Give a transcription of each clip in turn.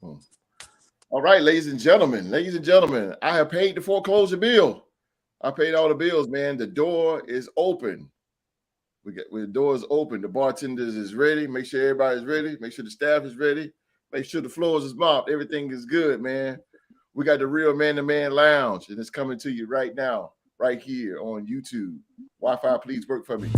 Hmm. All right, ladies and gentlemen, I have paid the foreclosure bill. I paid all the bills, man. The door is open. The door is open. The bartenders is ready. Make sure everybody's ready. Make sure the staff is ready. Make sure the floors is mopped. Everything is good, man. We got the Real Man to Man Lounge, and it's coming to you right now, right here on YouTube. Wi-Fi, please work for me.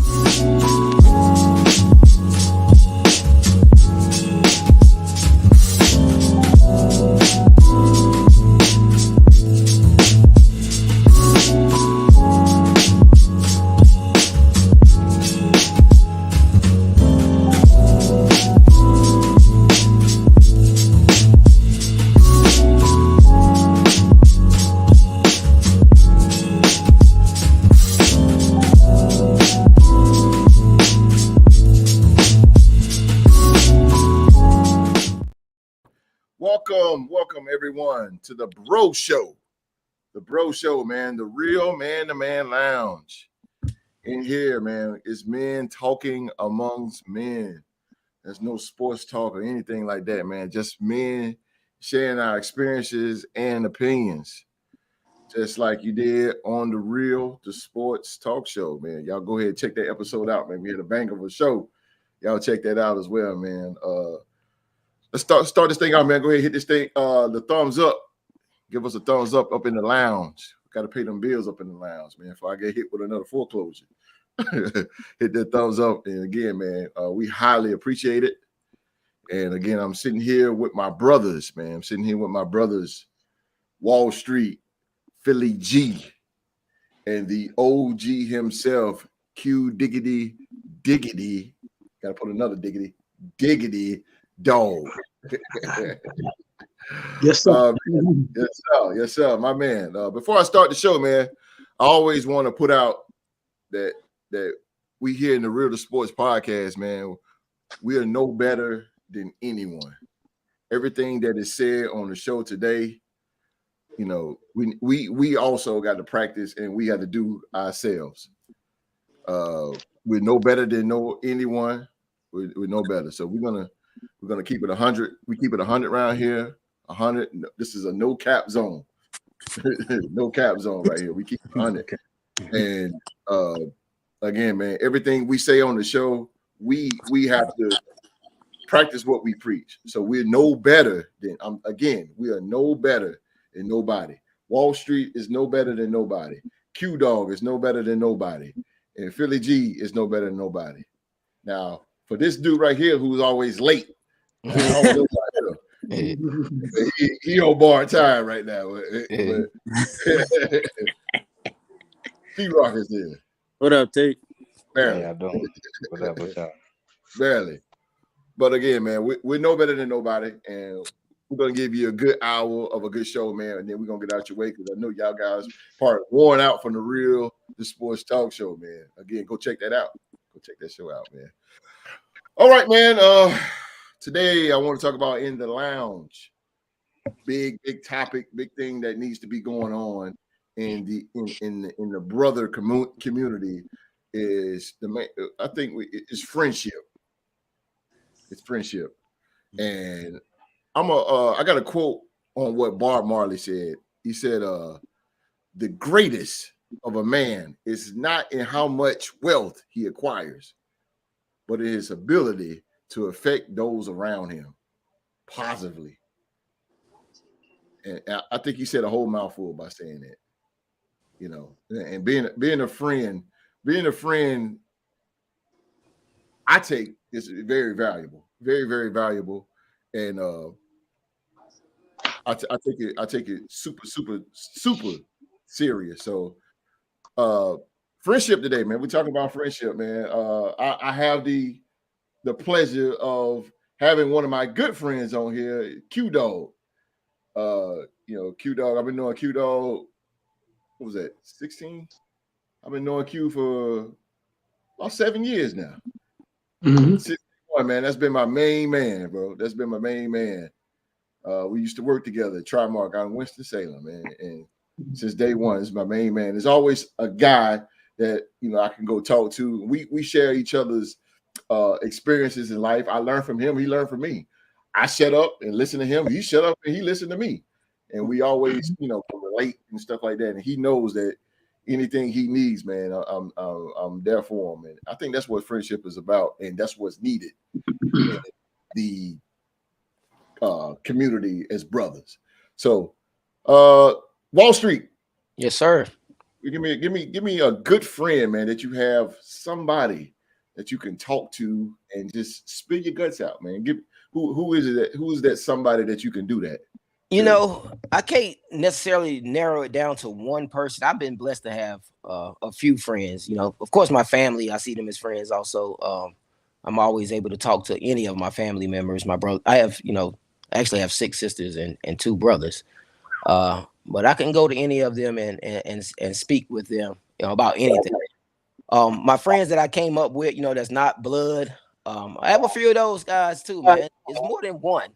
Welcome everyone to the Bro Show. The Bro Show, man, the Real Man to Man Lounge. In here, man, it's men talking amongst men. There's no sports talk or anything like that, man. Just men sharing our experiences and opinions. Just like you did on the sports talk show, man. Y'all go ahead and check that episode out, man. We had a bang of a show. Y'all check that out as well, man. Let's start this thing out, man. Go ahead, hit this thing. The thumbs up. Give us a thumbs up in the lounge. Got to pay them bills up in the lounge, man. Before I get hit with another foreclosure, hit that thumbs up. And again, man, we highly appreciate it. And again, I'm sitting here with my brothers, man. I'm sitting here with my brothers, Wall Street, Philly G, and the OG himself, Q Diggity. Got to put another diggity. Dog. Yes, sir. Yes, sir, my man. Before I start the show, man, I always want to put out that we here in the Real to Sports podcast, man, we are no better than anyone. Everything that is said on the show today, you know, we also got to practice and we got to do ourselves. We're no better than anyone. We're no better. So we're gonna keep it 100. We keep it 100 around here. 100. This is a no cap zone. No cap zone right here. We keep it 100. And again, man, everything we say on the show, we have to practice what we preach. So we're no better than. We are no better than nobody. Wall Street is no better than nobody. Q Dog is no better than nobody, and Philly G is no better than nobody. Now, for this dude right here who's always late. He on bar time right now. T-Rock is there. What up, Tate? Barely. How y'all doing? What's up? Barely. But again, man, we're no better than nobody, and we're gonna give you a good hour of a good show, man, and then we're gonna get out your way because I know y'all guys part worn out from the sports talk show, man. Again, go check that out. Go check that show out, man. All right, man. Today I want to talk about in the lounge. Big topic, big thing that needs to be going on in the brother community is it's friendship. It's friendship, and I got a quote on what Bob Marley said. He said, "The greatest of a man is not in how much wealth he acquires, but in his ability to affect those around him positively." And I think he said a whole mouthful by saying that, you know, and being a friend, I take is very valuable, very, very valuable. And I take it super, super, super serious. So friendship today, man. We're talking about friendship, man. I have the pleasure of having one of my good friends on here, Q Dog. Q Dog. I've been knowing Q Dog. What was that? 16? I've been knowing Q for about 7 years now. Mm-hmm. 61, man. That's been my main man, bro. That's been my main man. We used to work together at Trimark out in Winston-Salem, man. And since day one, it's my main man. There's always a guy that I can go talk to. We share each other's experiences in life. I learn from him. He learned from me. I shut up and listen to him. He shut up and he listened to me. And we always, relate and stuff like that. And he knows that anything he needs, man, I'm there for him. And I think that's what friendship is about. And that's what's needed in the community as brothers. So, Wall Street. Yes, sir. Give me a good friend, man, that you have somebody that you can talk to and just spill your guts out, man. Who is that somebody that you can do that? I can't necessarily narrow it down to one person. I've been blessed to have a few friends. Of course, my family, I see them as friends also. I'm always able to talk to any of my family members. My brother, I actually have 6 sisters and 2 brothers. But I can go to any of them and speak with them, about anything. My friends that I came up with, that's not blood. I have a few of those guys too, man. It's more than one.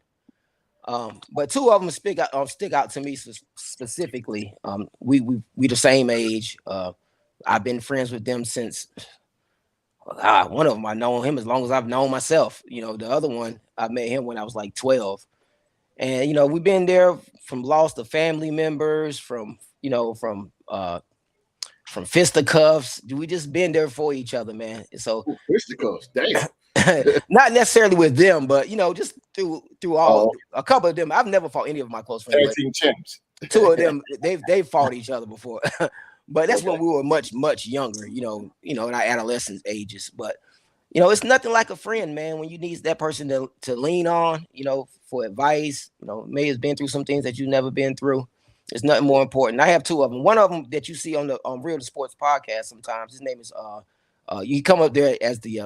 But 2 of them stick out to me specifically. We the same age. I've been friends with them since. One of them I known him as long as I've known myself. The other one I met him when I was like 12, and we've been there from loss of family members, from fisticuffs. We just been there for each other, man. So fisticuffs, damn. Not necessarily with them, but just through all a couple of them. I've never fought any of my close friends. 13 champs. 2 of them, they've fought each other before. But that's when we were much younger, in our adolescent ages. But it's nothing like a friend, man. When you need that person to lean on, for advice. May has been through some things that you've never been through. It's nothing more important. I have 2 of them. One of them that you see on Real to Sports podcast sometimes. His name is you come up there as the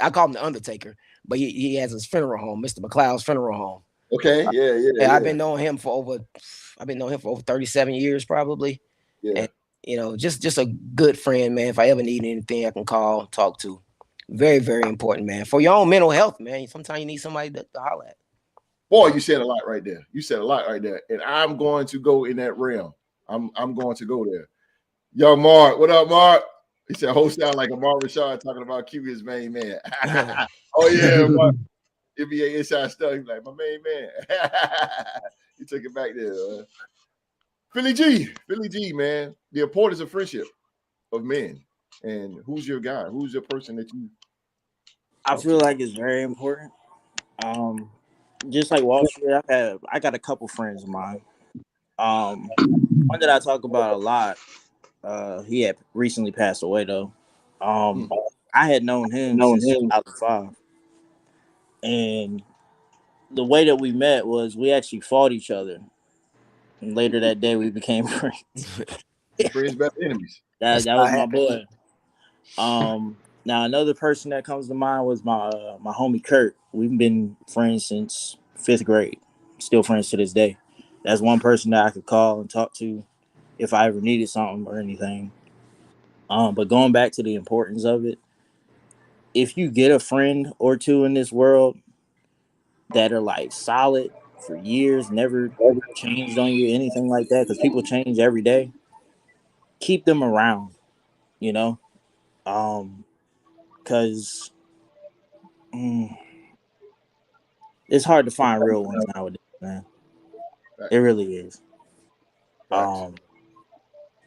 I call him the Undertaker, but he has his funeral home, Mr. McLeod's funeral home. Okay, yeah. I've been knowing him for over 37 years probably. Yeah. And just a good friend, man. If I ever need anything, I can call, talk to. Very, very important, man. For your own mental health, man. Sometimes you need somebody to holler at. Boy, you said a lot right there. And I'm going to go in that realm. I'm going to go there. Yo, Mark, what up, Mark? He said, host sound like a Mark Rashad talking about Q, his main man. Oh, yeah, Mark. NBA inside stuff. He's like, my main man. He took it back there. Philly G, man. The importance of friendship of men. And who's your guy? Who's your person that you... I feel like it's very important. Just like Wall Street, I got a couple friends of mine. One that I talk about a lot. He had recently passed away though. I had known him since 2005, and the way that we met was we actually fought each other, and later that day we became friends. Friends better enemies. That was my boy. Now another person that comes to mind was my homie Kurt. We've been friends since 5th grade. Still friends to this day. That's one person that I could call and talk to if I ever needed something or anything. But going back to the importance of it, if you get a friend or 2 in this world that are like solid for years, never changed on you, anything like that, because people change every day, keep them around, because it's hard to find real ones nowadays, man. Right. It really is. Right.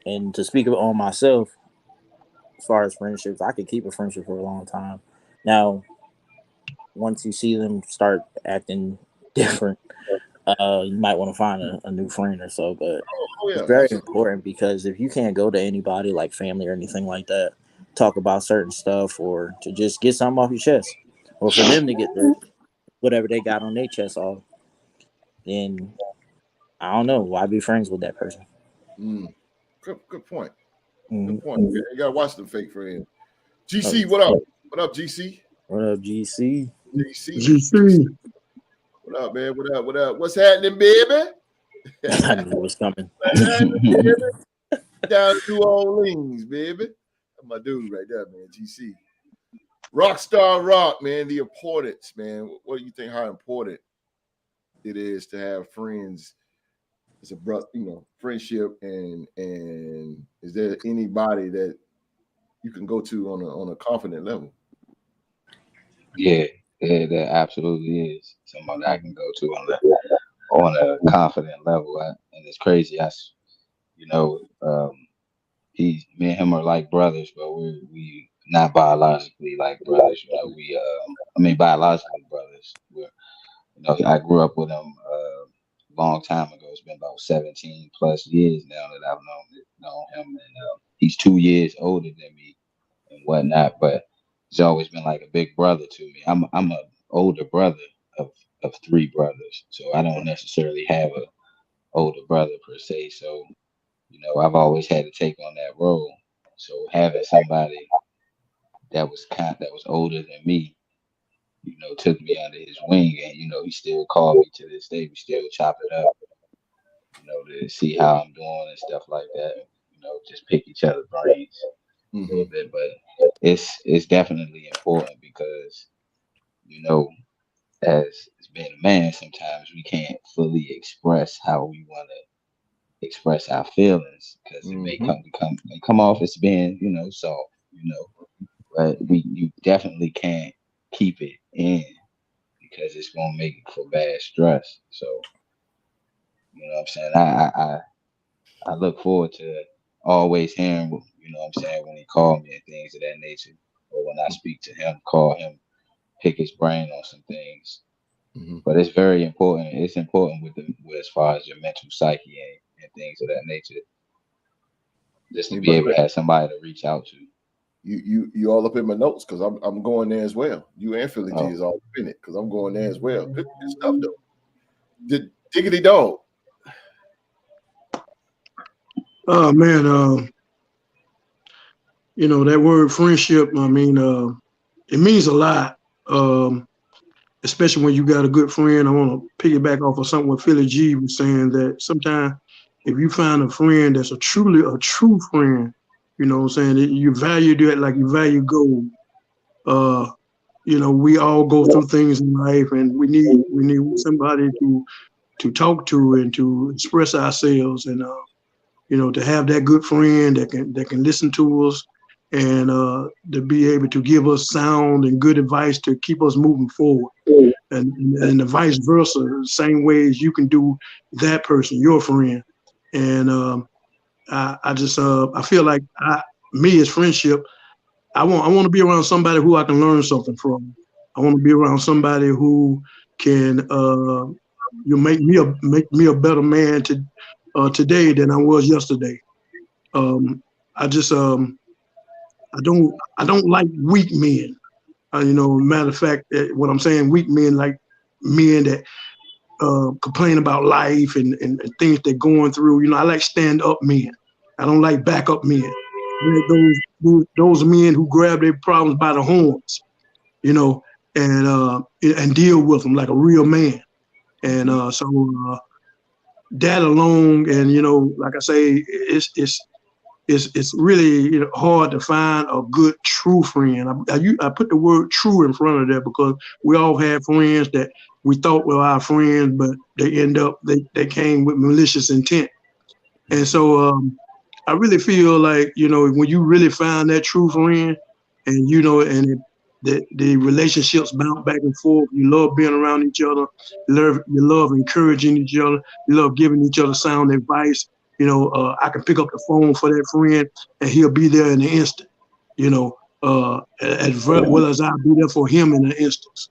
And to speak on myself, as far as friendships, I could keep a friendship for a long time. Now, once you see them start acting different, you might want to find a new friend or so. But it's very important, because if you can't go to anybody like family or anything like that, talk about certain stuff, or to just get something off your chest, or for them to get whatever they got on their chest off, then I don't know, why be friends with that person? Good point. Good point. You gotta watch them fake friends. GC, what up? What up, GC? What up, GC? GC. What up, man? What up? What's happening, baby? I knew it was coming. Down to New Orleans, baby. That's my dude right there, man. GC. Rockstar Rock, man. The importance, man. What do you think? How important it is to have friends? It's a brother, friendship, and is there anybody that you can go to on a confident level? Yeah, Yeah, that absolutely is someone I can go to on a confident level. And it's crazy. You know, me and him are like brothers, but we not biologically like brothers. You know, I mean biologically brothers. I grew up with him a long time ago. It's been about 17 plus years now that I've known him, and he's 2 years older than me and whatnot. But he's always been like a big brother to me. I'm a older brother of three brothers, so I don't necessarily have a older brother per se. So I've always had to take on that role. So having somebody that was older than me, took me under his wing, and he still called me to this day. We still chop it up, to see how I'm doing and stuff like that. Just pick each other's brains a little bit. But it's definitely important because as being a man, sometimes we can't fully express how we want to express our feelings because it may come off as being soft, but you definitely can't keep it in because it's gonna make for bad stress. So what I'm saying, I look forward to always hearing what I'm saying when he called me and things of that nature, or when I speak to him, call him, pick his brain on some things. But it's very important. It's important with as far as your mental psyche and things of that nature, just to be able to have somebody to reach out to. You all up in my notes because I'm going there as well. You and Philly G is all up in it because I'm going there as well. Good stuff though. The Diggity Dog. Oh man, that word friendship. I mean, it means a lot. Especially when you got a good friend. I want to piggyback off of something what Philly G was saying, that sometimes if you find a friend that's a true friend, you know what I'm saying, you value that like you value gold. We all go through things in life, and we need somebody to talk to and to express ourselves, and to have that good friend that can listen to us and to be able to give us sound and good advice to keep us moving forward. And the vice versa, same way as you can do that person, your friend. And I just I feel like me as friendship, I want to be around somebody who I can learn something from. I want to be around somebody who can you make me a better man today than I was yesterday. I just I don't like weak men. Matter of fact, what I'm saying, weak men like men that complain about life and things they're going through. I like stand up men. I don't like back up men. I like those men who grab their problems by the horns, and deal with them like a real man. And so that alone, and like I say, it's really hard to find a good true friend. I put the word true in front of that because we all had friends that we thought were our friends, but they came with malicious intent. And so I really feel like when you really find that true friend, and the relationships bounce back and forth. You love being around each other. You love encouraging each other. You love giving each other sound advice. I can pick up the phone for that friend, and he'll be there in an instant. As well as I'll be there for him in an instance.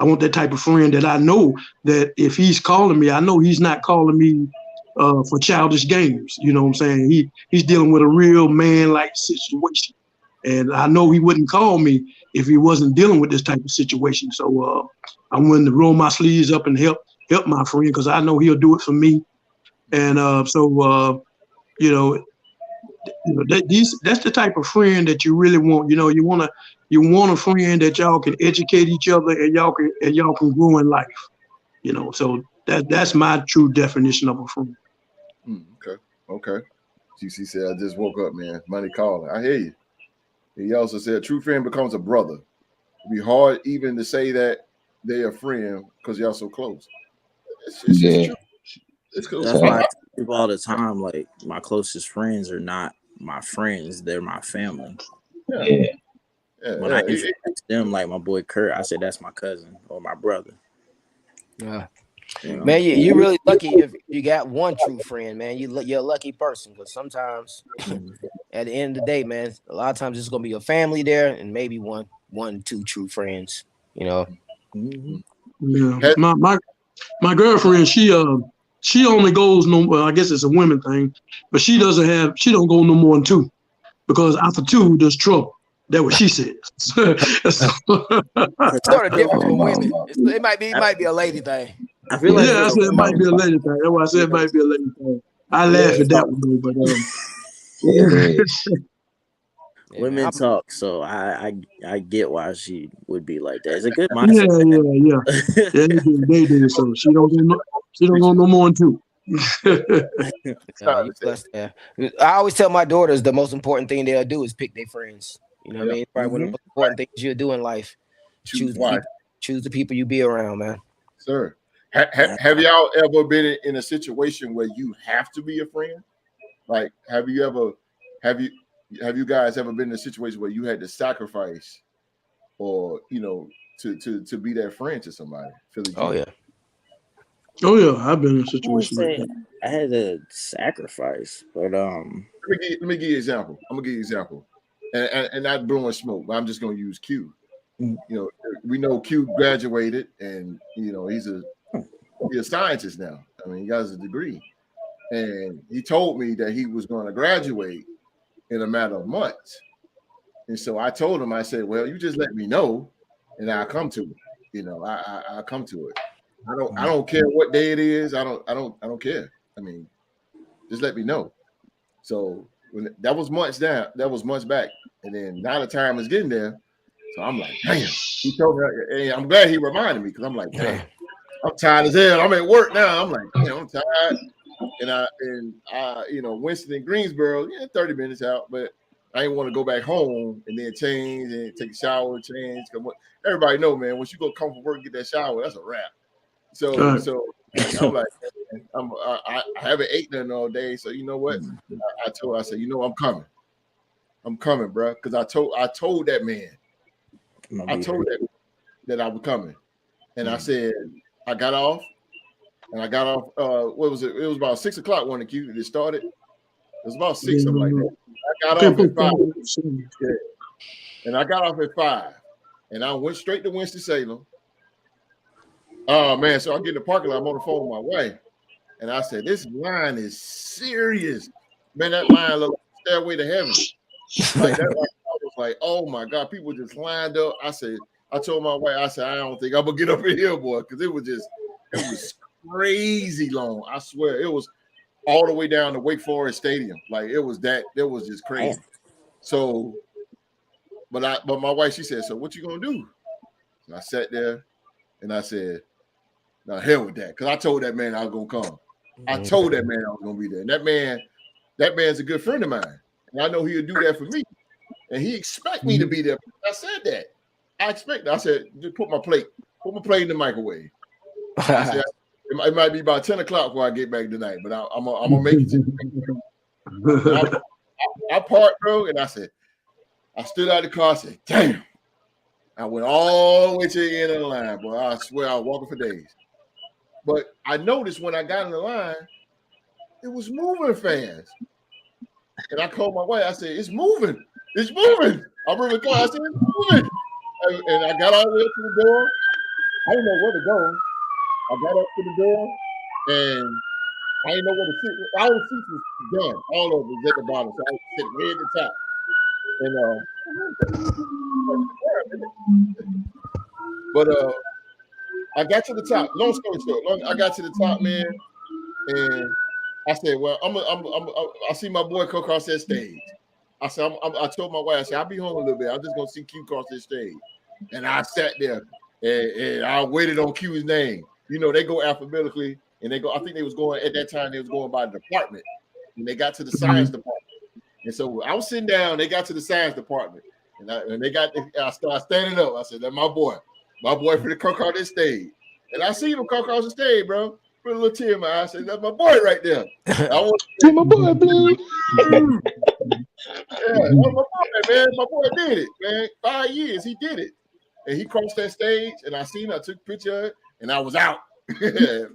I want that type of friend that I know that if he's calling me, I know he's not calling me for childish games. You know what I'm saying? He's dealing with a real man-like situation. And I know he wouldn't call me if he wasn't dealing with this type of situation. So I'm willing to roll my sleeves up and help my friend because I know he'll do it for me. And that's the type of friend that you really want. You want a friend that y'all can educate each other and y'all can grow in life. So that's my true definition of a friend. Okay. GC said, I just woke up, man. Money calling. I hear you. He also said, a true friend becomes a brother. It'd be hard even to say that they're a friend because y'all so close. It's just true. It's cool. That's why I tell people all the time, like, my closest friends are not my friends. They're my family. Yeah. When I introduced them, like my boy Kurt, I said that's my cousin or my brother. Yeah. You know? Man, you're really lucky if you got one true friend, man. You're a lucky person because sometimes at the end of the day, man, a lot of times it's gonna be your family there and maybe one, two true friends. You know. Yeah, my girlfriend, she only goes well, I guess it's a women thing, but she don't go no more than 2 because after 2 there's trouble. That's what she says. It's sort of different for women. It might be a lady thing. I feel like I said it might be a lady thing. That's why I said it might be a lady thing. I laugh at that one though, but women talk, so I get why she would be like that. It's a good mindset. Yeah, they do. So she don't go no more than 2. I always tell my daughters the most important thing they'll do is pick their friends. You know what I mean? Probably one of the most important things you'll do in life. Choose the people you be around, man. Sir, have y'all ever been in a situation where you have to be a friend? Like, have you guys ever been in a situation where you had to sacrifice, or to be that friend to somebody? Oh yeah, I've been in a situation like that. I had to sacrifice, but let me give you an example. I'm gonna give you an example, and not blowing smoke, but I'm just gonna use Q. We know Q graduated, and he's a scientist now. I mean, he has a degree, and he told me that he was going to graduate in a matter of months. And so I told him, I said, well, you just let me know, and I'll come to it. I'll come to it. I don't care what day it is. I don't care. I mean, just let me know. So when that was months back, and then now the time is getting there. So I'm like, damn. He told me, and I'm glad he reminded me because I'm like, damn, I'm tired as hell. I'm at work now. I'm like, damn, I'm tired. And I Winston and Greensboro, 30 minutes out, but I didn't want to go back home and then change and take a shower, change. Everybody know, man, once you go come from work and get that shower, that's a wrap. So I'm like, I haven't ate nothing all day. So you know what? I said, I'm coming. I'm coming, bro. Because I told that man. I told that I was coming. And I said, I got off. And I got off, what was it? It was about 6 o'clock when it started. It was about 6, something like that. I got off at 5. Yeah. And I got off at 5. And I went straight to Winston-Salem. Oh, man. So I get in the parking lot. I'm on the phone with my wife. And I said, this line is serious. Man, that line looked like Stairway to Heaven. Like that line, I was like, oh, my God. People just lined up. I told my wife, I said, I don't think I'm going to get up in here, boy, because it was crazy long. I swear it was all the way down to Wake Forest Stadium. Like it was just crazy. So, but my wife, she said, so what you gonna do? And I sat there and I said, now hell with that. Cause I told that man I was gonna come. I told that man I was gonna be there. And that man's a good friend of mine. And I know he'll do that for me. And he expect me to be there. I said that. I said, just put my plate in the microwave. I said, it might be about 10 o'clock before I get back tonight, but I'm gonna make it. I parked, bro, and I said, I stood out the car. I said, damn. I went all the way to the end of the line, boy. I swear I was walking for days. But I noticed when I got in the line, it was moving fast. And I called my wife. I said, it's moving. It's moving. I remember the car. I said, it's moving. And I got all the way up to the door. I didn't know where to go. I got up to the door, and I didn't know where to sit. All the seats was done. All of it was at the bottom, so I was sitting way at the top. But I got to the top. Long story short, I got to the top, man, and I said, "Well, I see my boy go across that stage." I said, I told my wife, I said, "I'll be home a little bit. I'm just gonna see Q cross this stage," and I sat there and I waited on Q's name. They go alphabetically, and they go. I think they was going at that time. They was going by the department, and they got to the science department. And so I was sitting down. They got to the science department, and I started standing up. I said, "That's my boy for the come across this stage." And I see him come across the stage, bro. Put a little tear in my eye. I said, "That's my boy right there." I want to my boy, blue. my boy, man. My boy did it, man. 5 years, he did it. And he crossed that stage, and I seen, I took a picture of it, and I was out. I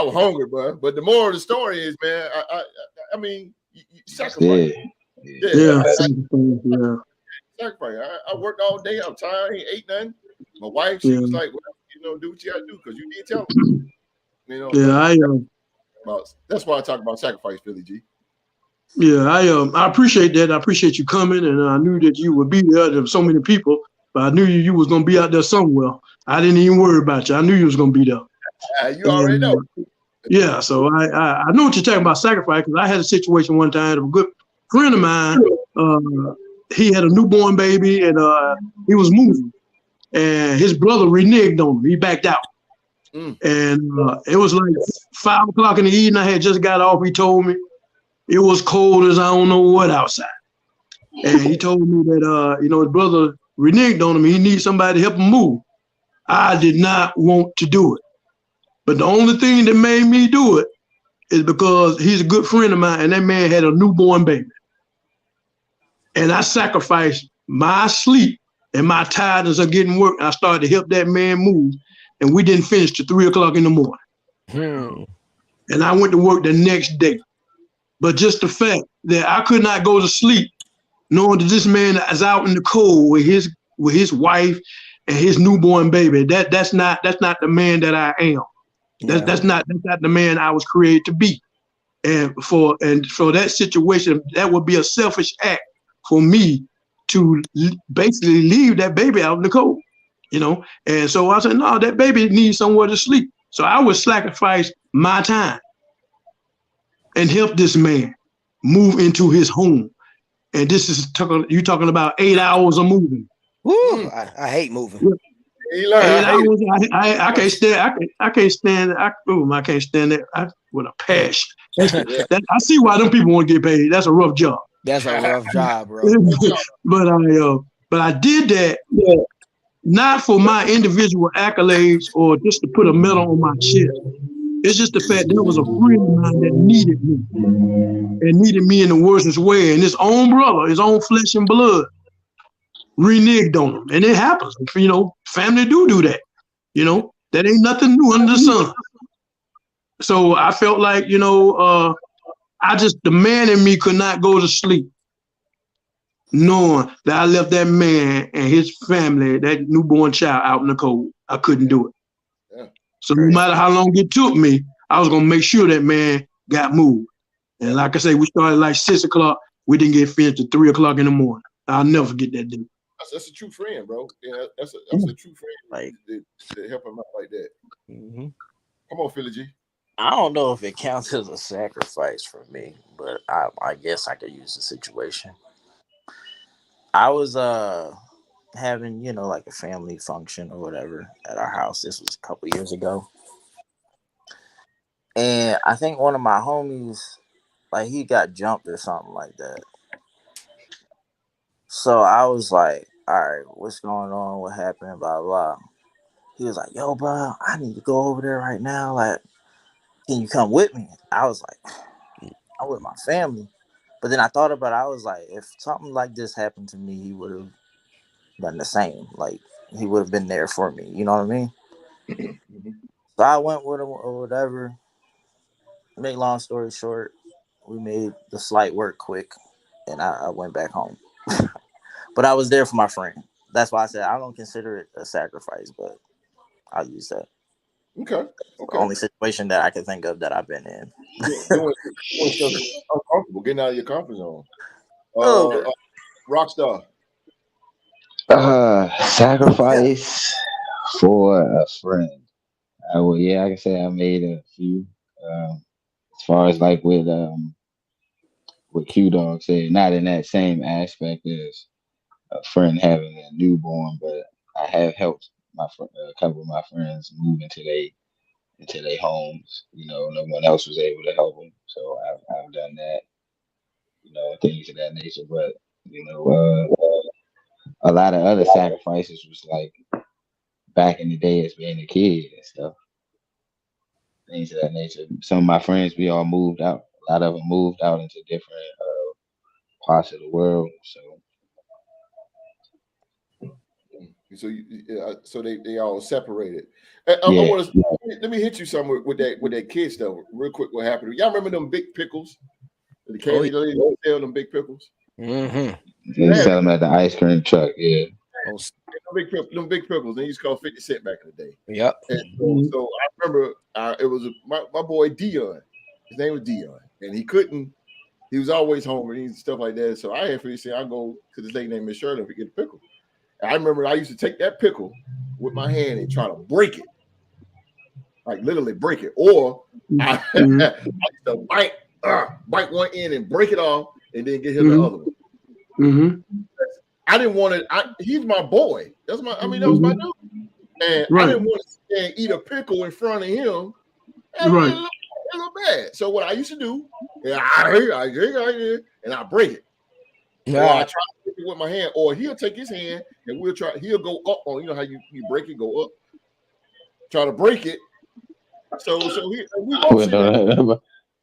was hungry, bro. But the moral of the story is, man, I mean, you sacrifice. Yeah. Sacrifice. I worked all day. I'm tired. I ain't ate nothing. My wife, she was like, well, do what you got to do because you did tell them. That's why I talk about sacrifice, Philly G. Yeah, I appreciate that. I appreciate you coming, and I knew that you would be there. There were so many people, but I knew you was gonna be out there somewhere. I didn't even worry about you. I knew you was gonna be there. You already know. Yeah, so I know what you're talking about sacrifice because I had a situation one time. A good friend of mine, he had a newborn baby, and he was moving, and his brother reneged on him. He backed out. And it was like 5 o'clock in the evening. I had just got off. He told me it was cold as I don't know what outside. And he told me that, his brother reneged on him. He needs somebody to help him move. I did not want to do it. But the only thing that made me do it is because he's a good friend of mine, and that man had a newborn baby. And I sacrificed my sleep and my tiredness of getting work. I started to help that man move. And we didn't finish till 3 o'clock in the morning. And I went to work the next day. But just the fact that I could not go to sleep knowing that this man is out in the cold with his wife and his newborn baby, that's not the man that I am. That's not the man I was created to be. And for that situation, that would be a selfish act for me to basically leave that baby out in the cold. And so I said, no, that baby needs somewhere to sleep. So I would sacrifice my time and help this man move into his home. And this is you talking about 8 hours of moving. Woo, I hate moving. Yeah. 8 hours. I can't stand. I can't stand it. I can't stand it. With a passion. I see why them people want to get paid. That's a rough job. That's a rough job, bro. but I did that. Not for my individual accolades or just to put a medal on my chest. It's just the fact there was a friend of mine that needed me and needed me in the worstest way. And his own brother, his own flesh and blood, reneged on him. And it happens. Family do that. That ain't nothing new under the sun. So I felt like, the man in me could not go to sleep knowing that I left that man and his family, that newborn child, out in the cold. I couldn't do it. Yeah. So no matter how long it took me, I was going to make sure that man got moved. And like I say, we started like 6 o'clock. We didn't get finished at 3 o'clock in the morning. I'll never forget that day. That's a true friend, bro. Yeah, that's a true friend. Like to help him out like that. Mm-hmm. Come on, Philly G. I don't know if it counts as a sacrifice for me, but I guess I could use the situation. I was having, like a family function or whatever at our house. This was a couple years ago. And I think one of my homies, like, he got jumped or something like that. So I was like, all right, what's going on? What happened? Blah, blah. He was like, yo, bro, I need to go over there right now. Like, can you come with me? I was like, I'm with my family. But then I thought about it. I was like, if something like this happened to me, he would have done the same. Like, he would have been there for me. You know what I mean? So I went with him or whatever. Make long story short, we made the slight work quick, and I went back home. But I was there for my friend. That's why I said I don't consider it a sacrifice, but I'll use that. Okay. The only situation that I can think of that I've been in. Doing stuff uncomfortable, getting out of your comfort zone. Rockstar. Sacrifice for a friend. Like I said, I made a few. As far as like with Q Dog said, not in that same aspect as a friend having a newborn, but I have helped a couple of my friends move into their homes. No one else was able to help them, so I've done that. Things of that nature. But a lot of other sacrifices was like back in the day as being a kid and stuff. Things of that nature. Some of my friends, we all moved out A lot of them moved out into different parts of the world. So so they all separated. I Yeah, want to let me hit you somewhere with that kid stuff real quick. What happened? Y'all remember them big pickles? The candy lady sell them big pickles. they sell them at the ice cream truck. Yeah, them big pickles. They used to call 50 cent back in the day. Yep. And so I remember it was my boy Dion. His name was Dion, and he was always hungry and stuff like that. So I had 50 cent. I go to this lady named Miss Shirley to get a pickle. And I remember I used to take that pickle with my hand and try to break it, like literally break it, or I used to bite one end and break it off, and then get him the other one. I didn't want to. He's my boy. That was my dude. And I didn't want to sit and eat a pickle in front of him. It looked bad. So what I used to do, and I break it. Or I try to break it with my hand, or he'll take his hand and he'll go up on, you know how you break it, go up, try to break it. So we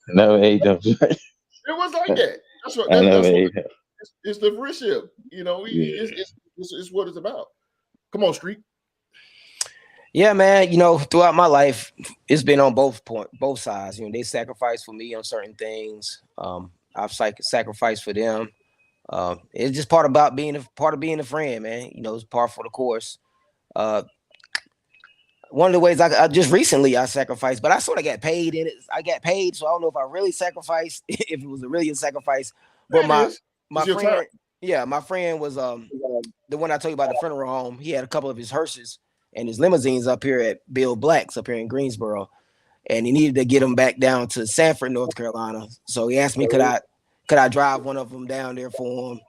never ate them. It was like that. That's what it's the friendship. You know, it's what it's about. Come on, Street. Yeah, man. You know, throughout my life, it's been on both sides. You know, they sacrificed for me on certain things. I've sacrificed for them. It's just part of being a friend, man. You know, it's par for the course. One of the ways I just recently I sacrificed, but I sort of got paid in it. I got paid, so I don't know if I really sacrificed, if it was really a sacrifice. But my friend, my friend was the one I told you about the funeral home. He had a couple of his hearses and his limousines up here at Bill Black's up here in Greensboro, and he needed to get them back down to Sanford, North Carolina. So he asked me, could I drive one of them down there for him?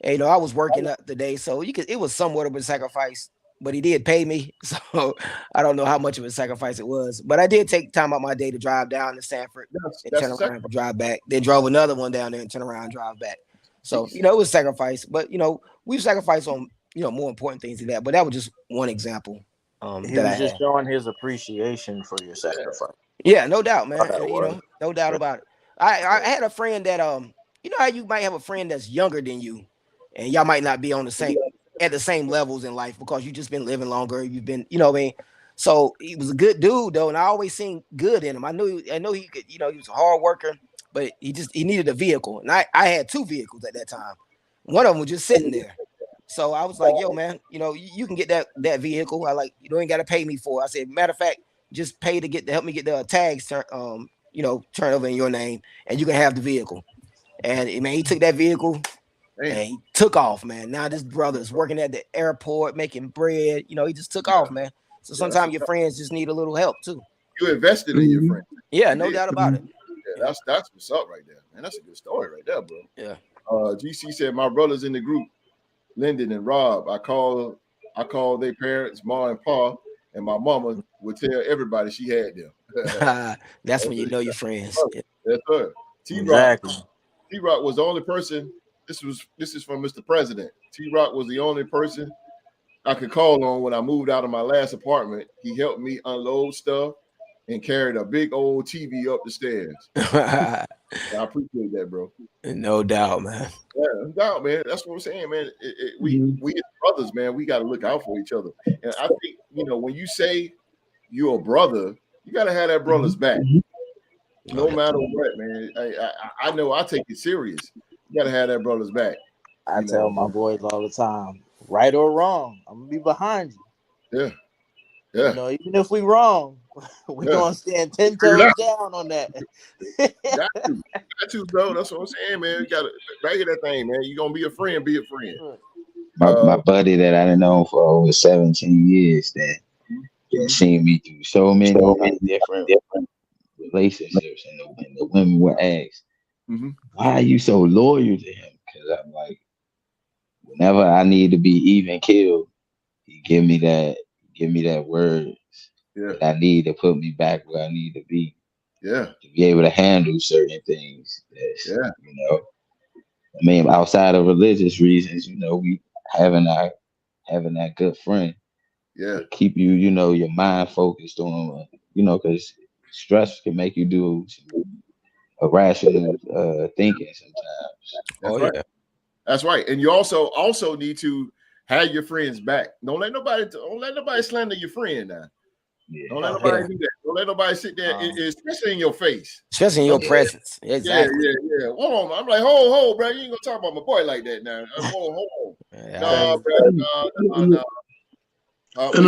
And, you know, I was working up the day, so it was somewhat of a sacrifice, but he did pay me. So I don't know how much of a sacrifice it was, but I did take time out my day to drive down to Sanford and turn around and drive back. Then drove another one down there and turn around and drive back. So, you know, it was sacrifice, but, you know, we've sacrificed on, you know, more important things than that. But that was just one example. He was just showing his appreciation for your sacrifice. Yeah, no doubt, man. You know, no doubt about it. I had a friend that you know how you might have a friend that's younger than you, and y'all might not be on at the same levels in life because you just been living longer. You've been, you know what I mean? So he was a good dude though, and I always seen good in him. I know he could, you know, he was a hard worker, but he needed a vehicle. And I had two vehicles at that time. One of them was just sitting there. So I was like, yo, man, you know, you can get that vehicle. I like, you ain't got to pay me for it. I said, matter of fact, just pay to help me get the tags turn over in your name, and you can have the vehicle. And man, he took that vehicle and he took off, man. Now this brother's working at the airport making bread. You know, he just took off, man. So sometimes your friends just need a little help too. You invested in your friend. Yeah, no doubt about it. Yeah, that's what's up right there, man. That's a good story right there, bro. Yeah. GC said my brothers in the group, Lyndon and Rob. I call their parents, Ma and Pa, and my mama would tell everybody she had them. That's when you know your friends. That's her. T-Rock was the only person. This is from Mr. President. T-Rock was the only person I could call on when I moved out of my last apartment. He helped me unload stuff and carried a big old TV up the stairs. I appreciate that, bro. No doubt, man. Yeah, no doubt, man. That's what I'm saying, man. We as brothers, man, we got to look out for each other. And I think, you know, when you say you're a brother, you got to have that brother's back. No matter what, man. I know I take it serious. You got to have that brother's back. I tell my boys all the time, right or wrong, I'm going to be behind you. Yeah. Yeah. You know, even if we wrong, we're going to stand 10 toes down on that. Got you, bro. That's what I'm saying, man. You got to back of that thing, man. You're going to be a friend, be a friend. My buddy that I've known for over 17 years that seen me through so many different relationships, and the women would ask, why are you so loyal to him? Because I'm like, whenever I need to be even killed, he give me that words that I need to put me back where I need to be. Yeah. To be able to handle certain things. You know, I mean, outside of religious reasons, you know, we having that good friend. Yeah. Keep you, you know, your mind focused on, you know, because stress can make you do rational thinking sometimes. That's right. Yeah. That's right. And you also need to have your friends back. Don't let nobody slander your friend now. Yeah. Don't let nobody do that. Don't let nobody sit there, especially in your face. Especially in your presence. Exactly. Yeah. Hold on. I'm like, hold, bro. You ain't gonna talk about my boy like that now. Hold on. Yeah. No, bro. No. And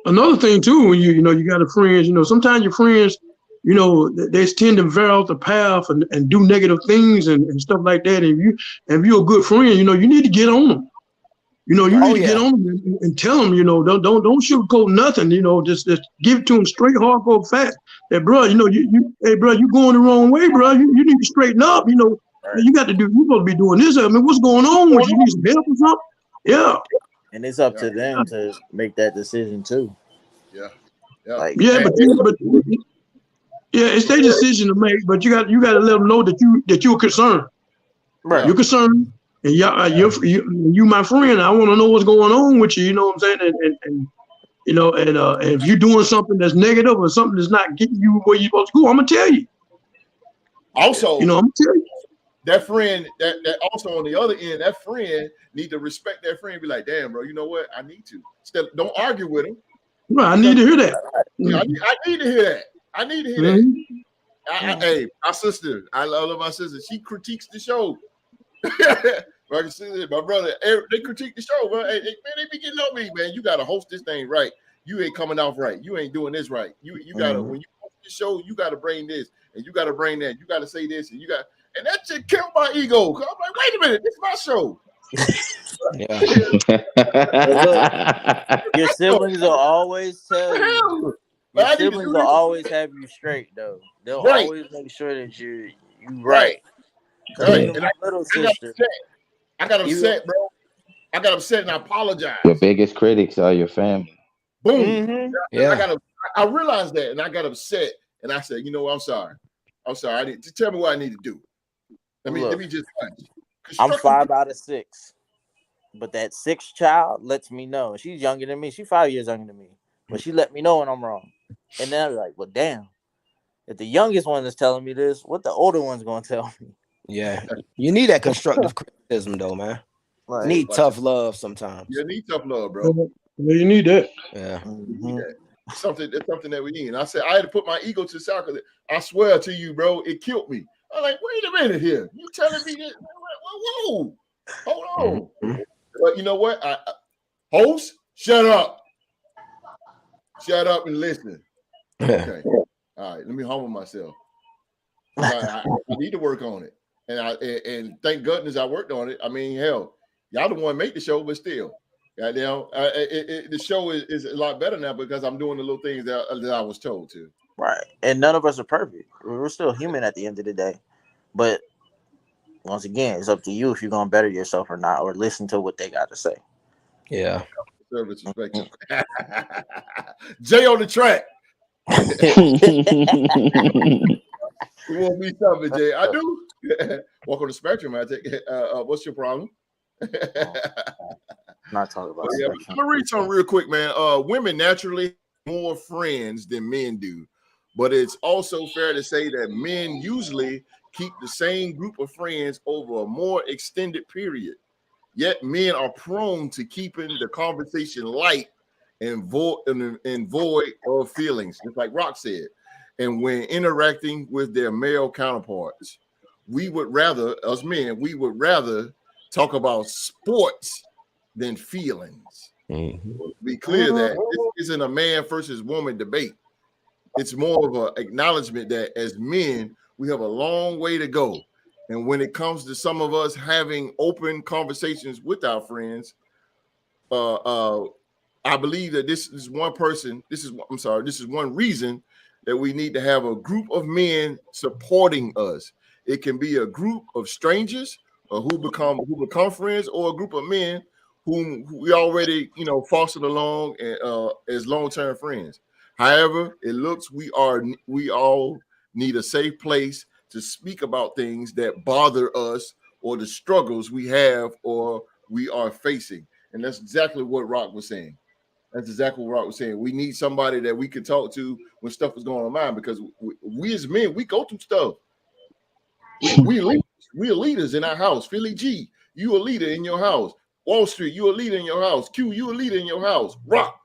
another thing too, when you got a friends, sometimes your friends, they tend to veer off the path and do negative things and stuff like that. And if you're a good friend, you need to get on them. You need to get on them and tell them, don't sugarcoat nothing. Just give it to them straight, hardcore fact. That, bro, hey, bro, you going the wrong way, bro. You need to straighten up. Right. You supposed to be doing this. I mean, what's going on with you? You need some help or something? Yeah. And it's up to them to make that decision too. Yeah. Like, it's their decision to make, but you got to let them know that you're concerned. right. You're concerned, and you my friend. I want to know what's going on with you. You know what I'm saying? And if you're doing something that's negative or something that's not getting you where you're supposed to go, I'm gonna tell you. Also, I'm gonna tell you. That friend, that also on the other end, that friend need to respect that friend. Be like, damn, bro, you know what? I need to. Don't argue with him. Well, I need to hear that. I need to hear that. I need to hear that. Hey, my sister, I love my sister. She critiques the show. My brother, they critique the show, bro. Hey, man, they be getting on me, man. You gotta host this thing right. You ain't coming off right. You ain't doing this right. You gotta when you host the show, you gotta bring this and you gotta bring that. You gotta say this and you got. And that just killed my ego. I'm like, wait a minute, this is my show. Look, your siblings will always tell you. Your siblings will always have you straight, though. They'll always make sure that you right. Right. And my little sister, I got upset, bro. I got upset and I apologize. Your biggest critics are your family. Boom. Yeah. I realized that and I got upset and I said, you know what? I'm sorry. I need to tell me what I need to do. Let me just I'm 5 out of 6. But that 6th child lets me know. She's younger than me. She's 5 years younger than me. But she let me know when I'm wrong. And then I'm like, well, damn. If the youngest one is telling me this, what the older one's going to tell me? Yeah. You need that constructive criticism, though, man. Like, need tough love sometimes. You need tough love, bro. Yeah, you need that. Yeah. You need that. It's something that we need. And I said, I had to put my ego to the side because I swear to you, bro, it killed me. I'm like, wait a minute here. You telling me this? Whoa. Hold on. But you know what? Host, shut up. Shut up and listen. Okay. All right. Let me humble myself. I need to work on it. And thank goodness I worked on it. I mean, hell, y'all the one make the show, but still. Goddamn, the show is a lot better now because I'm doing the little things that I was told to. Right. And none of us are perfect. We're still human at the end of the day. But once again, it's up to you if you're going to better yourself or not, or listen to what they got to say. Yeah. Service perspective. Jay on the track. You want me something, Jay? I do. Walk on the spectrum. I take. What's your problem? Not talking about. I'm gonna read something real quick, man. Women naturally have more friends than men do, but it's also fair to say that men usually keep the same group of friends over a more extended period. Yet men are prone to keeping the conversation light and void of feelings, just like Rock said. And when interacting with their male counterparts, us men, we would rather talk about sports than feelings. Be clear that this isn't a man versus woman debate. It's more of an acknowledgement that as men, we have a long way to go. And when it comes to some of us having open conversations with our friends, I believe that this is one reason that we need to have a group of men supporting us. It can be a group of strangers who become friends, or a group of men whom we already fostered along as long-term friends. However, it looks we all need a safe place to speak about things that bother us or the struggles we have or we are facing. And that's exactly what Rock was saying. We need somebody that we can talk to when stuff is going on mind, because we as men, we go through stuff. We are leaders in our house. Philly G, you a leader in your house. Wall Street, you a leader in your house. Q, you a leader in your house. Rock,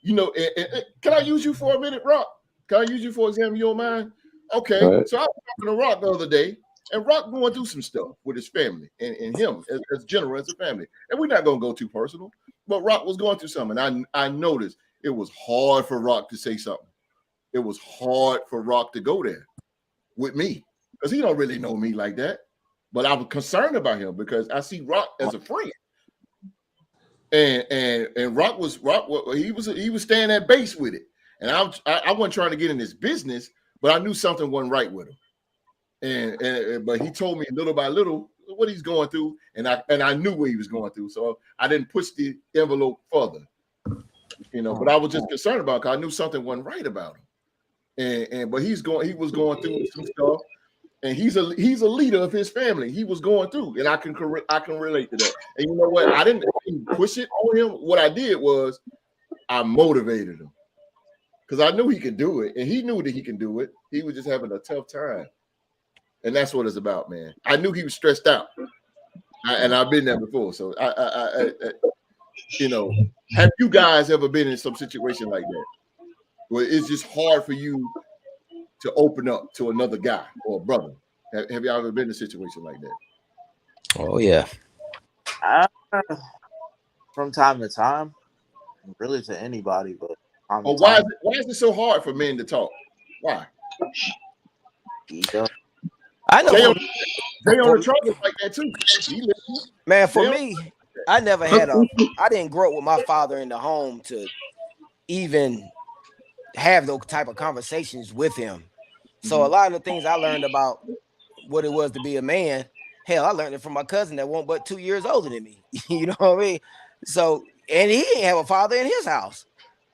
you know, and can I use you for a minute, Rock? Can I use you for example? You don't mind? Okay. Right. So I was talking to Rock the other day, and Rock going through some stuff with his family and him as general as a family. And we're not gonna go too personal, but Rock was going through something. I noticed it was hard for Rock to say something. It was hard for Rock to go there with me because he don't really know me like that. But I was concerned about him because I see Rock as a friend. And Rock was he was staying at base with it, and I wasn't trying to get in his business, but I knew something wasn't right with him, and but he told me little by little what he's going through, and I knew what he was going through, so I didn't push the envelope further, you know. But I was just concerned about it because I knew something wasn't right about him, but he was going through some stuff. And he's a leader of his family. He was going through, and I can relate to that. And you know what? I didn't push it on him. What I did was I motivated him because I knew he could do it, and he knew that he can do it. He was just having a tough time, and that's what it's about, man. I knew he was stressed out, and I've been there before. So I you know, have you guys ever been in some situation like that where it's just hard for you to open up to another guy or a brother? Have y'all ever been in a situation like that? Oh yeah. From time to time, really to anybody, but why is it so hard for men to talk? Why? I know. They on the trouble like that too. Man, for me, I never had I didn't grow up with my father in the home to even have those type of conversations with him. So a lot of the things I learned about what it was to be a man, hell, I learned it from my cousin that wasn't but 2 years older than me. You know what I mean? So, and he didn't have a father in his house.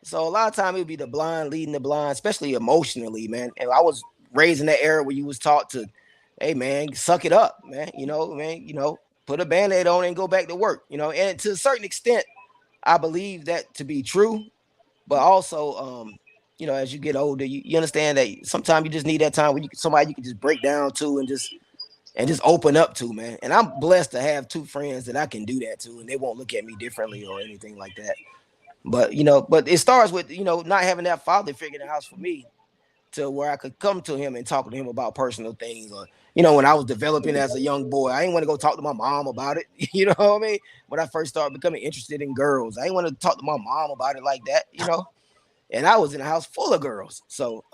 So a lot of time it would be the blind leading the blind, especially emotionally, man. And I was raised in that era where you was taught to, hey man, suck it up, man. You know, put a Band-Aid on and go back to work, you know. And to a certain extent, I believe that to be true, but also you know, as you get older, you understand that sometimes you just need that time when somebody you can just break down to and just open up to, man. And I'm blessed to have two friends that I can do that to, and they won't look at me differently or anything like that. But you know, but it starts with, you know, not having that father figure in the house for me to where I could come to him and talk to him about personal things. Or, you know, when I was developing as a young boy, I didn't want to go talk to my mom about it. You know what I mean? When I first started becoming interested in girls, I didn't want to talk to my mom about it like that, you know. And I was in a house full of girls. So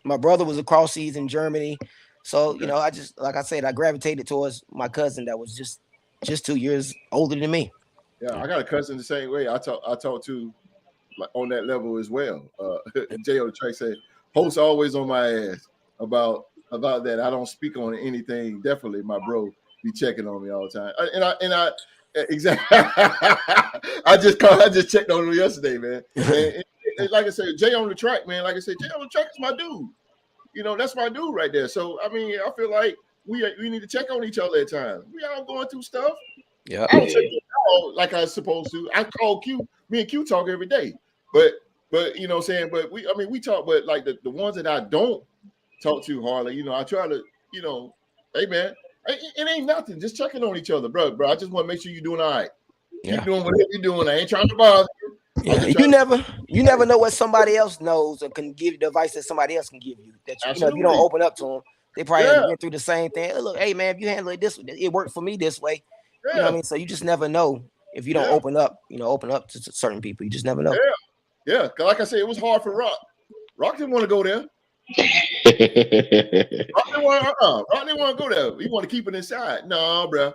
my brother was across seas in Germany. So, you know, I just, like I said, I gravitated towards my cousin that was just 2 years older than me. Yeah, I got a cousin the same way. I talk to like on that level as well. J.O. Trey said, Host always on my ass about that. I don't speak on anything. Definitely, my bro be checking on me all the time. And I exactly. I just checked on him yesterday, man. And like I said, Jay on the track, man. Like I said, Jay on the track is my dude. You know, that's my dude right there. So I mean, I feel like we need to check on each other at times. We all going through stuff. Yeah. I don't check you out like I was supposed to. I call Q. Me and Q talk every day. But you know what I'm saying? But we talk, but like the ones that I don't talk to hardly, you know, I try to, you know, hey man, it ain't nothing. Just checking on each other, bro. I just want to make sure you're doing all right. Yeah. Keep doing whatever you're doing. I ain't trying to bother you. Yeah. You never know what somebody else knows or can give you the advice that somebody else can give you. That you know, if you don't open up to them, they probably went through the same thing. Hey, look, hey man, if you handle it this way, it worked for me this way. You know what I mean? So you just never know if you don't open up to certain people. You just never know. Yeah. Cause like I said, it was hard for Rock. Rock didn't want to go there. Rock didn't want to go there. He want to keep it inside. No, bro.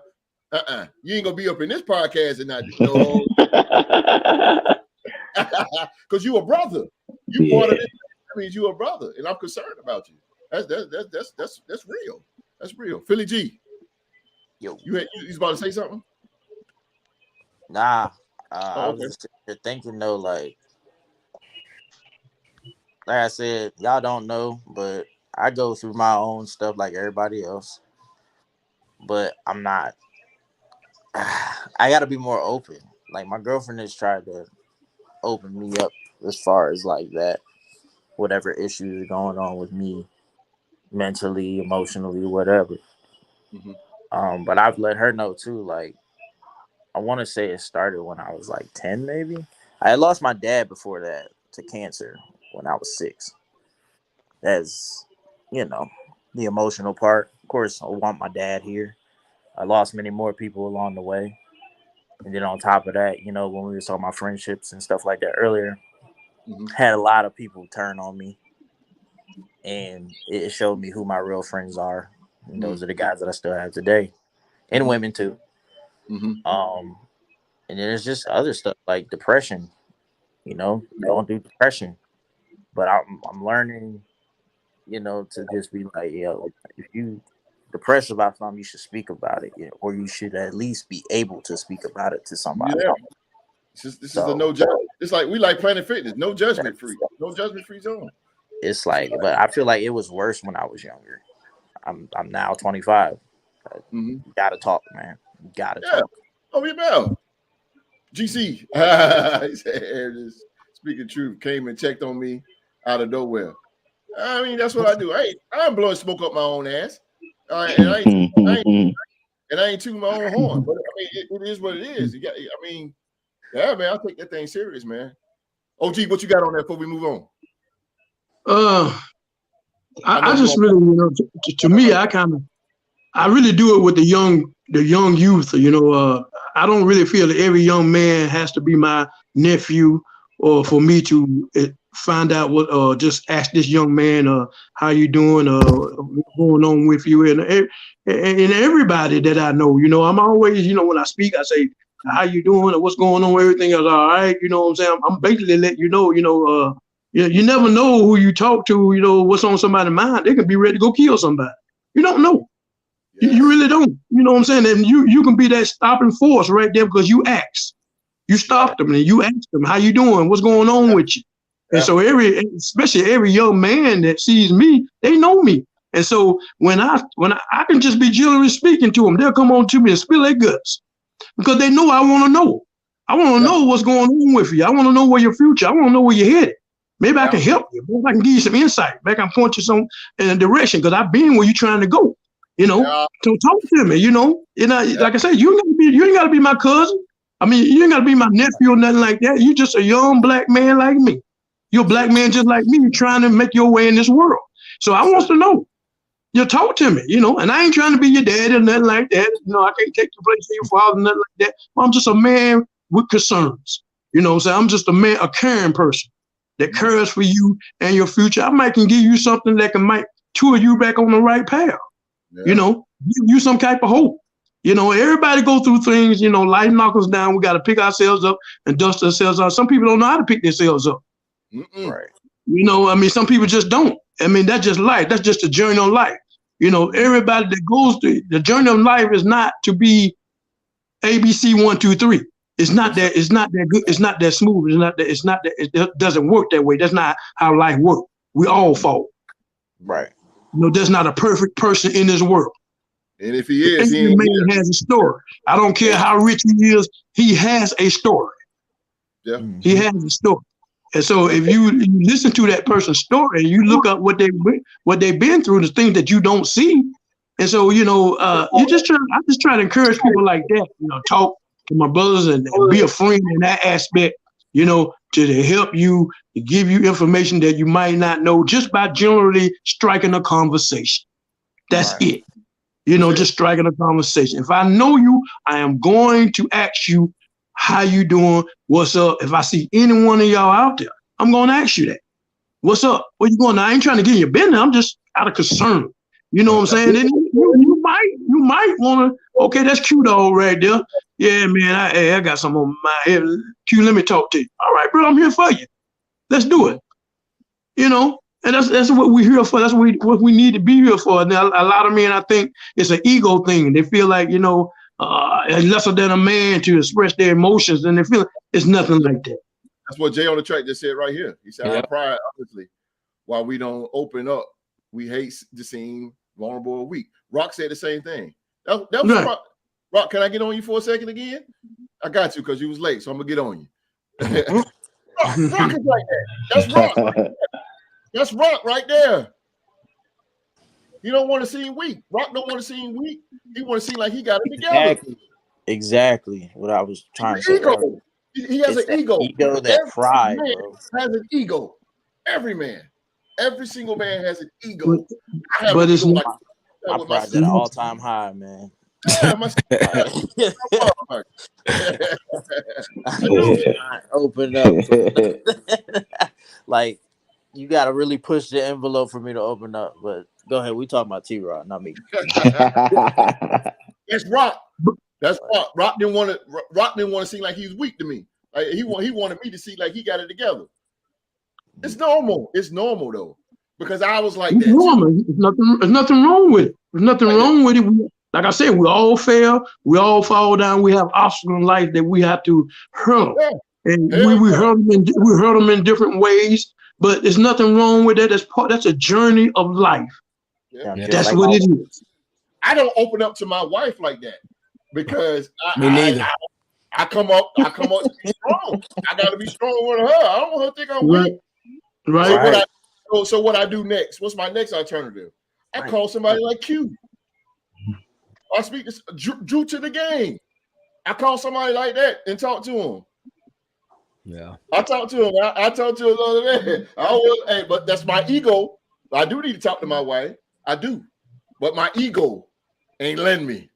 You ain't gonna be up in this podcast and not no. Because you a brother. You part of it. That means you a brother, and I'm concerned about you. That's real. That's real. Philly G. Yo, you was about to say something? Nah. I was just thinking though, like I said, y'all don't know, but I go through my own stuff like everybody else. But I'm not. I gotta be more open. Like my girlfriend has tried to open me up as far as like that, whatever issues are going on with me, mentally, emotionally, whatever. But I've let her know too. Like, I want to say it started when I was like 10, maybe. I had lost my dad before that to cancer when I was 6. That's, the emotional part. Of course, I want my dad here. I lost many more people along the way. And then on top of that, when we were talking about friendships and stuff like that earlier, had a lot of people turn on me. And it showed me who my real friends are. And those are the guys that I still have today. And women too. And then there's just other stuff like depression. Going through depression. But I'm learning, to just be like, if you depressed about something, you should speak about it, or you should at least be able to speak about it to somebody. Yeah. This is the no judgment. It's like we like Planet Fitness, no judgment free zone. It's like, but I feel like it was worse when I was younger. I'm now 25. You gotta talk, man. You gotta talk. Oh, yeah, Mel. GC. He said, speaking truth, came and checked on me out of nowhere. I mean, that's what I do. I'm blowing smoke up my own ass. And I ain't tooting my own horn. But I mean, it is what it is. Yeah, man, I'll take that thing serious, man. OG, what you got on there before we move on? I just really, to me, I really do it with the young youth. I don't really feel that every young man has to be my nephew, or for me to find out what, just ask this young man, how you doing, what's going on with you, and everybody that I know. I'm always, when I speak, I say, how you doing, or what's going on, everything is all right. You know what I'm saying? I'm basically letting you know, you never know who you talk to, what's on somebody's mind. They can be ready to go kill somebody. You don't know. Yes. You really don't. You know what I'm saying? And you can be that stopping force right there because you ask. You stop them and you ask them, how you doing? What's going on with you? And so especially every young man that sees me, they know me. And so when I can just be generally speaking to them, they'll come on to me and spill their guts because they know I want to know. I want to know what's going on with you. I want to know where your future. I want to know where you're headed. Maybe I can help you. Maybe I can give you some insight. Maybe I can point you in a direction because I've been where you're trying to go. So talk to me. Like I said, you ain't got to be my cousin. I mean, you ain't got to be my nephew or nothing like that. You just a young black man like me. You're a black man just like me, trying to make your way in this world. So I want to know. You talk to me, and I ain't trying to be your dad or nothing like that. I can't take the place of your father, nothing like that. I'm just a man with concerns. So I'm just a man, a caring person that cares for you and your future. I might can give you something that might tour you back on the right path. Give you some type of hope. Everybody go through things, life knocks us down. We got to pick ourselves up and dust ourselves up. Some people don't know how to pick themselves up. Right. Some people just don't. That's just life. That's just a journey on life. Everybody that goes through the journey of life is not to be ABC 1, 2, 3. It's not that. It's not that good. It's not that smooth. It's not that. It doesn't work that way. That's not how life works. We all fall. Right. There's not a perfect person in this world. And if he is, every man has a story. I don't care how rich he is. He has a story. Yeah. He has a story. And so if you listen to that person's story and you look up what they've been through, the things that you don't see. And so, I just try to encourage people like that, talk to my brothers and be a friend in that aspect, to help you, to give you information that you might not know just by generally striking a conversation. That's it. Just striking a conversation. If I know you, I am going to ask you, how you doing? What's up? If I see any one of y'all out there, I'm going to ask you that. What's up? Where you going? I ain't trying to get in your business. I'm just out of concern. You know what I'm saying? Then you might want to, okay, that's cute all right there. Yeah, man, I got something on my head. Q, let me talk to you. All right, bro, I'm here for you. Let's do it. And that's what we're here for. That's what we need to be here for. Now, a lot of men, I think, it's an ego thing. They feel like, lesser than a man to express their emotions, and they feel it's nothing like that. That's what Jay on the track just said right here. He said, our pride, obviously, while we don't open up, we hate to seem vulnerable or weak. Rock said the same thing. That was right. Rock, can I get on you for a second again? I got you because you was late, so I'm going to get on you. Rock is like that. That's Rock. Right there. That's Rock right there. You don't want to seem weak. Rock don't want to seem weak. He want to seem like he got it together. Exactly what I was trying to say Ego. earlier. He has It's an ego. Ego, that Every pride, man bro. has an ego. Every man. Every single man has an ego. But, I have but an it's ego not. like My with pride's myself. at an all-time high, man. Yeah, myself. I cannot open up. Like, you got to really push the envelope for me to open up. But go ahead. We talking about T-Rod, not me. That's Rock. That's Rock. Rock didn't want to seem like he was weak to me. Like he wanted me to see like he got it together. It's normal. It's normal though, because I was like It's that normal. too. There's nothing wrong with it. There's nothing wrong with it. Like I said, we all fail. We all fall down. We have obstacles in life that we have to hurdle, and we hurdle them in different ways. But there's nothing wrong with that. That's a journey of life. Yeah. That's what it is. I don't open up to my wife like that because Me neither. I come up to be strong. I got to be strong with her. I don't want her to think I'm weak. Right. So what I do next? What's my next alternative? I call somebody like Q. I speak to Drew to the game. I call somebody like that and talk to him. Yeah, I talked to him. I talked to him the other day. But that's my ego. I do need to talk to my wife. I do, but my ego ain't letting me.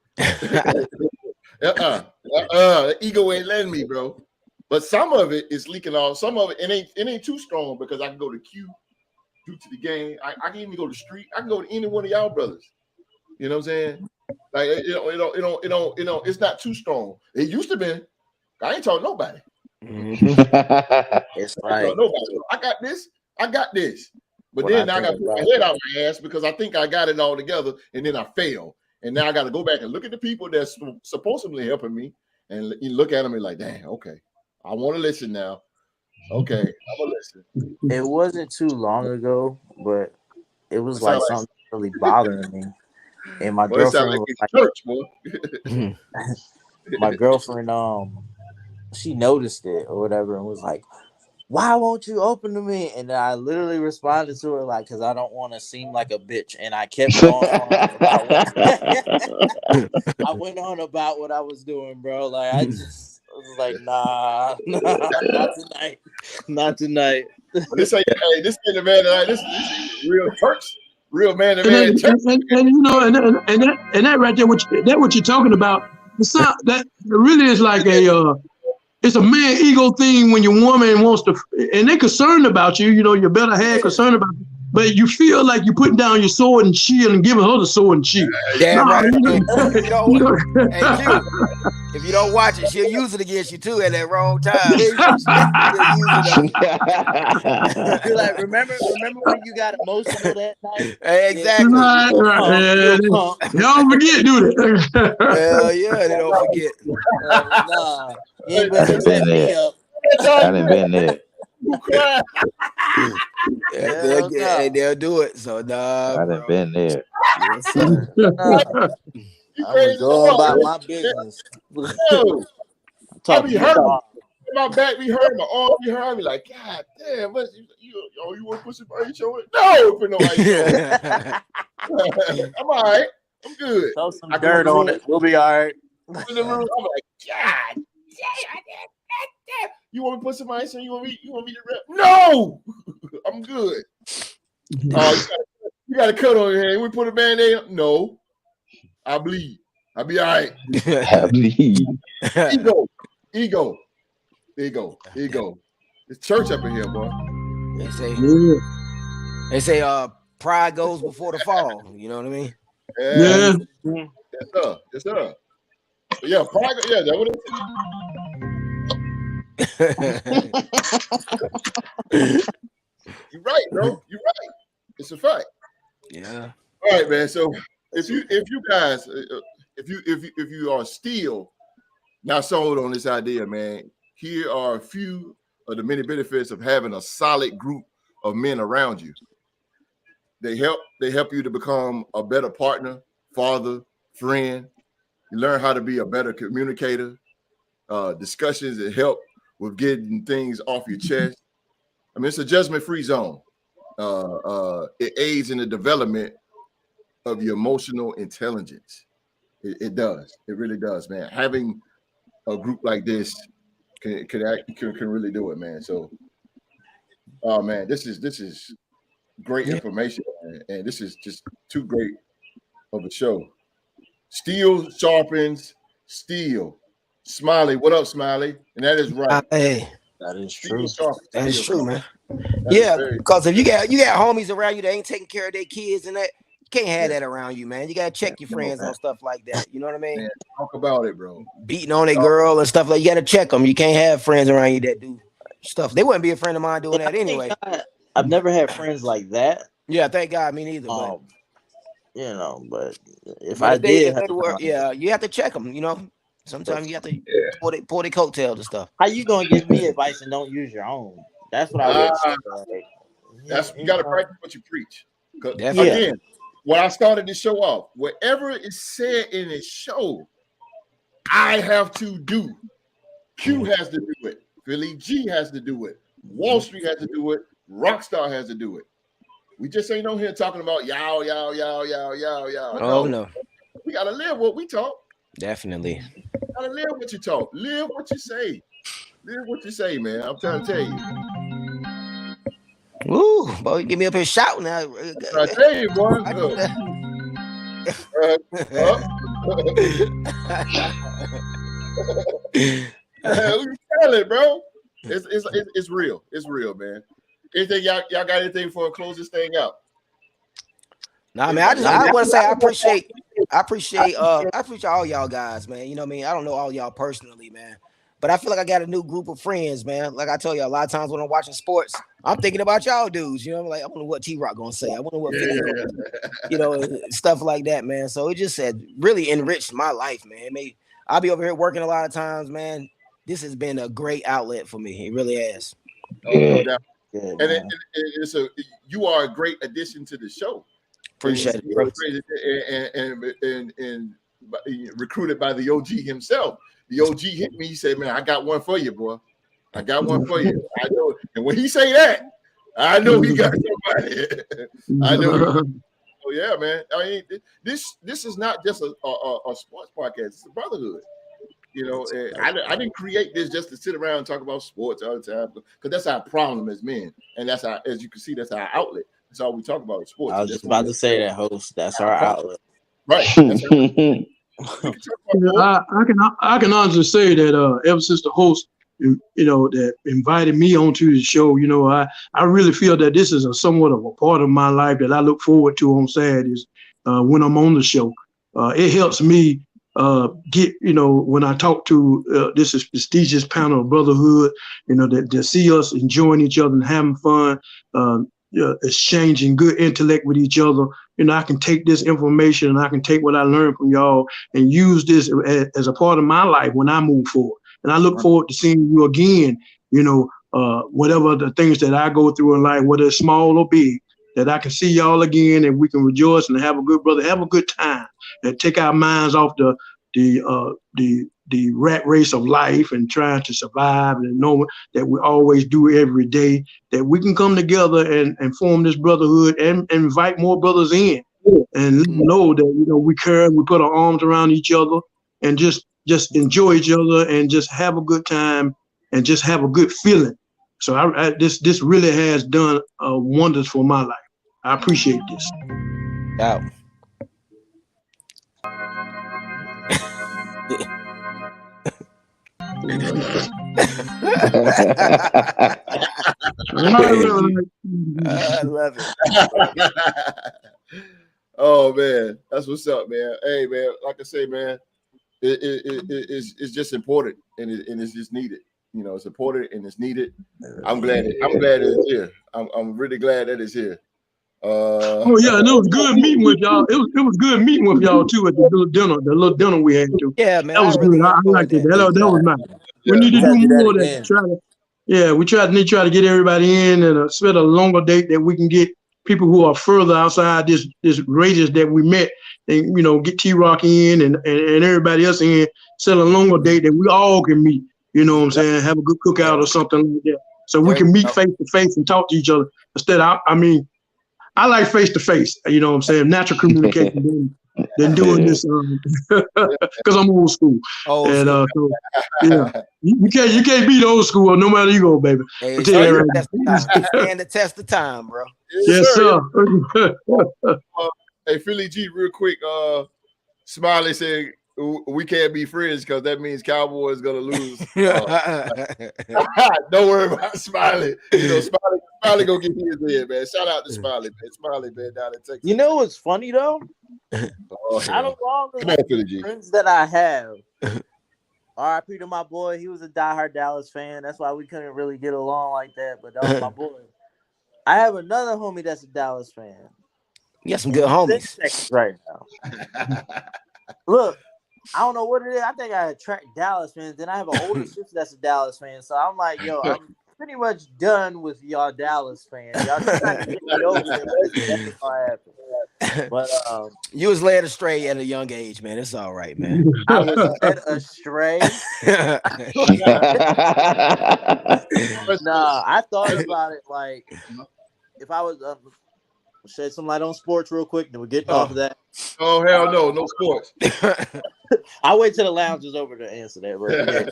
Ego ain't letting me, bro. But some of it is leaking off. Some of it ain't too strong because I can go to Q, due to the game. I can even go to Street. I can go to any one of y'all brothers. You know what I'm saying? Like it's not too strong. It used to be. I ain't talking nobody. It's right. Nobody. I got this. But then I got to put my head out my ass because I think I got it all together, and then I fail. And now I got to go back and look at the people that's supposedly helping me, and you look at them and like, damn, okay, I want to listen now. Okay, I'm gonna listen. It wasn't too long ago, but it was like something really bothering me. And my girlfriend was like, church, boy. My girlfriend, she noticed it or whatever, and was like, "Why won't you open to me?" And I literally responded to her like, "Because I don't want to seem like a bitch." And I kept going on about I went on about what I was doing, bro. Like I was like, nah, not tonight. This ain't the man that this is real church, real man to man church. And you know, and that right there, what you're talking about, it's not that really is like it's a man ego thing when your woman wants to, and they're concerned about you. You know, your better half concerned about you, but you feel like you're putting down your sword and shield and giving her the sword and shield. Damn right. Hey, Q, if you don't watch it, she'll use it against you too at that wrong time. You're like, remember when you got emotional that night? Exactly. Right. Y'all forget, do they? Hell yeah, they don't forget. Nah, you ain't been set me up. I done been there. They'll do it. So nah, I done been there. Yes, sir. I was going about my business. I be hurting. My back be hurting, my arm be hurting. I be like, God damn, what you want to put some ice on it? No, put no ice on it. I'm all right. I'm good. Throw some dirt on it. We'll be all right. In the room, I'm like, God damn. You want me to put some ice on? You want me to rip? No, I'm good. You got a cut on your hand. We put a band-aid on? No, I bleed. I'll be all right. I bleed. Ego. It's church up in here, boy. They say pride goes before the fall. You know what I mean? Yeah. Yes, sir. Yeah, pride. Yeah, that's what it is. You're right, bro. You're right. It's a fact. Yeah. All right, man. So if you guys, if you are still not sold on this idea, man, here are a few of the many benefits of having a solid group of men around you. They help you to become a better partner, father, friend. You learn how to be a better communicator. Discussions that help with getting things off your chest. I mean, it's a judgment-free zone. It aids in the development of your emotional intelligence. It does. It really does, man. Having a group like this can really do it, man. So, oh man, this is great information, man. And this is just too great of a show. Steel sharpens steel. Smiley, what up, Smiley? And that is right. Hey, that is true. That is true, man. Yeah, because if you got homies around you that ain't taking care of their kids and that, you can't have that around you, man. You gotta check your friends on stuff like that. You know what I mean? Man, talk about it, bro. Beating on a girl and stuff like you gotta check them. You can't have friends around you that do stuff. They wouldn't be a friend of mine doing that anyway. I've never had friends like that. Yeah, thank God, me neither. But you know, but if I did, you have to check them. You know, sometimes you have to pull their coattails and stuff. How you gonna give me advice and don't use your own? That's what I would say. You got to practice what you preach. Again, when I started this show off, whatever is said in this show, I have to do. Q has to do it. Philly G has to do it. Wall Street has to do it. Rockstar has to do it. We just ain't on here talking about y'all. Oh no. We gotta live what we talk. Definitely. Gotta live what you talk. Live what you say. Live what you say, man. I'm trying to tell you. Woo, boy, you get me up here shouting now. I tell you, boy. We tell it, bro. It's real. It's real, man. Anything y'all got anything for to close this thing out? Nah, man. I want to say I appreciate all y'all guys, man. You know what I mean? I don't know all y'all personally, man. But I feel like I got a new group of friends, man. Like I told you, a lot of times when I'm watching sports, I'm thinking about y'all dudes. You know, like I wonder what T-Rock gonna say. I wonder what you know, stuff like that, man. So it just said really enriched my life, man. I'll be over here working a lot of times, man. This has been a great outlet for me. It really has. And you are a great addition to the show. Appreciate it. And recruited by the OG himself. The OG hit me. He said, "Man, I got one for you, boy. I got one for you." I know. And when he say that, I know he got somebody. I know. Oh yeah, man. I mean, this is not just a sports podcast. It's a brotherhood. You know, I didn't create this just to sit around and talk about sports all the time, because that's our problem as men, and that's our, as you can see, that's our outlet. That's all we talk about is sports. I was just about to say that, host. That's our outlet, right? I can honestly say that ever since the host, you know, that invited me onto the show, you know, I really feel that this is somewhat of a part of my life that I look forward to on Saturdays when I'm on the show. It helps me get, you know, when I talk to this is prestigious panel of brotherhood, you know, that see us enjoying each other and having fun, exchanging good intellect with each other. You know, I can take this information and I can take what I learned from y'all and use this as a part of my life when I move forward. And I look forward to seeing you again, you know, whatever the things that I go through in life, whether it's small or big, that I can see y'all again and we can rejoice and have a good time and take our minds off the rat race of life and trying to survive, and know that we always do every day, that we can come together and form this brotherhood and invite more brothers in and know that, you know, we care, we put our arms around each other and just enjoy each other and just have a good time and just have a good feeling. So this really has done wonders for my life. I appreciate this. Yeah. I love it. Oh man, that's what's up, man. Hey man, like I say, man, it's just important and it's just needed. You know, it's important and it's needed. I'm glad it's here. I'm really glad that it's here. Oh yeah, and it was good meeting with y'all. It was good meeting with y'all too at the little dinner we had too. Yeah, man, that was good. I liked it. That was nice. Yeah. We need to do more of that. We try to get everybody in and set a longer date that we can get people who are further outside this radius that we met, and you know, get T-Rock in and everybody else in. Set a longer date that we all can meet. You know what I'm saying? Have a good cookout or something like that, so we can meet face to face and talk to each other. Instead, I mean, I like face to face. You know what I'm saying? Natural communication than doing this because I'm old school. Old And school. so yeah, you can't beat old school no matter you go, baby. Hey, I'll tell you that right. stand the test of time, bro. Yes, sir. Hey, Philly G, real quick. Smiley said we can't be friends because that means Cowboys gonna lose. Don't worry about Smiley. You know, Smiley gonna get his in, man. Shout out to Smiley, man. Smiley, man, down in Texas. You know what's funny though? Out of all the friends that I have, RIP to my boy. He was a diehard Dallas fan. That's why we couldn't really get along like that. But that was my boy. I have another homie that's a Dallas fan. You got some good homies right now. Look, I don't know what it is. I think I attract Dallas fans. Then I have an older sister that's a Dallas fan. So I'm like, yo, I'm pretty much done with y'all Dallas fans. Y'all just trying to get me over there. That's what happened. But you was led astray at a young age, man. It's all right, man. I was led astray. Nah, I thought about it like if I was shed some light on sports real quick, then we're getting off of that. Oh hell no sports. I'll wait till the lounge is over to answer that, bro. Yeah.